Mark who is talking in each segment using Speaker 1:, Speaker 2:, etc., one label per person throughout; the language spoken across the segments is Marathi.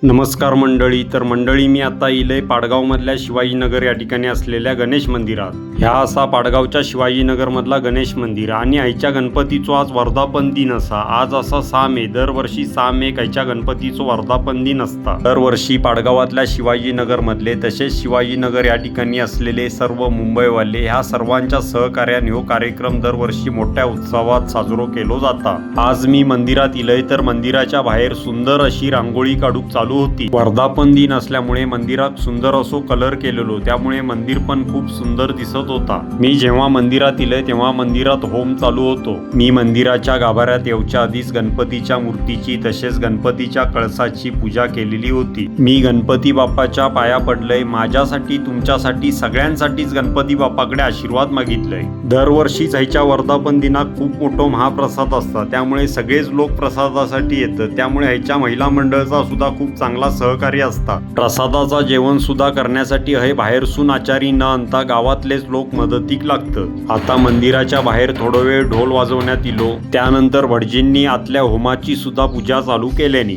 Speaker 1: नमस्कार मंडळी. तर मंडळी, मी आता इलय पाडगावमधल्या शिवाजीनगर या ठिकाणी असलेल्या गणेश मंदिरात. ह्या असा पाडगावच्या शिवाजीनगरमधला गणेश मंदिर आणि आईच्या गणपतीचो आज वर्धापन दिन असा. आज असा 6 मे, दरवर्षी 6 मे आईच्या गणपतीचो वर्धापन दिन असता. दरवर्षी पाडगावातल्या शिवाजीनगरमधले तसेच शिवाजीनगर या ठिकाणी असलेले सर्व मुंबईवाले ह्या सर्वांच्या सहकार्याने हो कार्यक्रम दरवर्षी मोठ्या उत्सवात साजरो केलो जाता. आज मी मंदिरात इलय तर मंदिराच्या बाहेर सुंदर अशी रांगोळी काढूक चालू होती. वर्धापन दिन असल्यामुळे मंदिरात सुंदर असो कलर केलेलो, त्यामुळे मंदिर पण खूप सुंदर दिसत होता. मी जेव्हा मंदिरात इलय तेव्हा मंदिरात होम चालू होतो. मी मंदिराच्या गाभाऱ्यात येऊच्या आधीच गणपतीच्या मूर्तीची तसेच गणपतीच्या कळसाची पूजा केलेली होती. मी गणपती बाप्पाच्या पाया पडलय. माझ्यासाठी, तुमच्यासाठी, सगळ्यांसाठीच गणपती बाप्पाकडे आशीर्वाद मागितलंय. दरवर्षीच ह्याच्या वर्धापन दिनाक खूप मोठो महाप्रसाद असतात, त्यामुळे सगळेच लोक प्रसादासाठी येतात. त्यामुळे ह्याच्या महिला मंडळाचा सुद्धा खूप चांगला सहकार्य असतात. प्रसादाचा जेवण सुद्धा करण्यासाठी हे बाहेरसून आचारी न आणता गावातलेच लोक मदतीक लागतात. आता मंदिराच्या बाहेर थोडा वेळ ढोल वाजवण्यात इलो. त्यानंतर भटजींनी आतल्या होमाची सुद्धा पूजा चालू केल्यानी.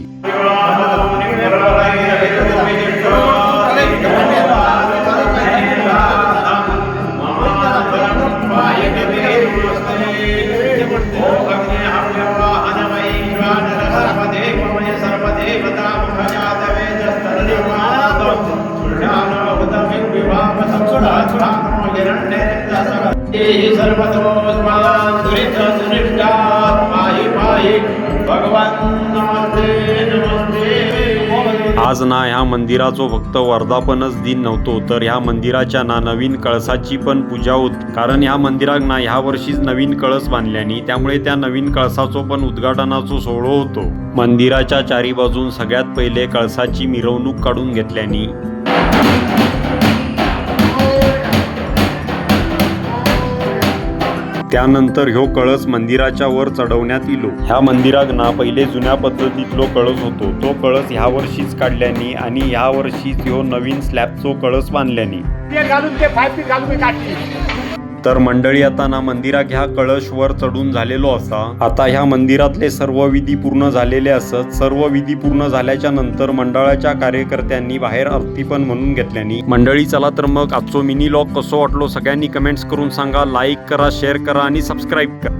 Speaker 1: आज ना ह्या मंदिराचो फक्त वर्धापनच दिन नव्हतो, तर ह्या मंदिराच्या ना नवीन कळसाची पण पूजा होती. कारण ह्या मंदिरात ना ह्या वर्षीच नवीन कळस बांधल्यानी, त्यामुळे त्या नवीन कळसाचो पण उद्घाटनाचो सोहळा होतो. मंदिराच्या चारी बाजून सगळ्यात पहिले कळसाची मिरवणूक काढून घेतल्यानी त्यानंतर ह्यो कळस मंदिराच्या वर चढवण्यात इलो. ह्या मंदिरात ना पहिले जुन्या पद्धतीतलो कळस होतो, तो कळस ह्या वर्षीच काढल्यानी आणि ह्या वर्षीच ह्यो नवीन स्लॅबचो कळस बांधल्यानी. तर मंडळी, आता ना मंदिरात ह्या कळश वर चढून झालेलो असा. आता ह्या मंदिरातले सर्व विधी पूर्ण झालेले असत. सर्व विधी पूर्ण झाल्याच्या नंतर मंडळाच्या कार्यकर्त्यांनी बाहेर आरती पण म्हणून घेतल्यानी. मंडळी, चला तर मग आजचो मिनी लॉग कसो वाटलो सगळ्यांनी कमेंट्स करून सांगा. लाईक करा, शेअर करा आणि सबस्क्राईब करा.